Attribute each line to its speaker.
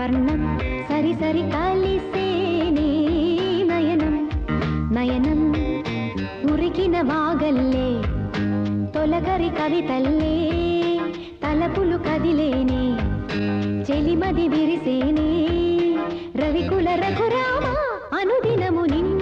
Speaker 1: వర్ణం సరి సరి కలిసేనే నయనం నయనం ఉరికిన వాగల్లే తొలగరి కవితల్లే తలపులు కదిలేనే చెలిమది విరిసేనే రవికుల రఘురామ అనుదినము నిన్ను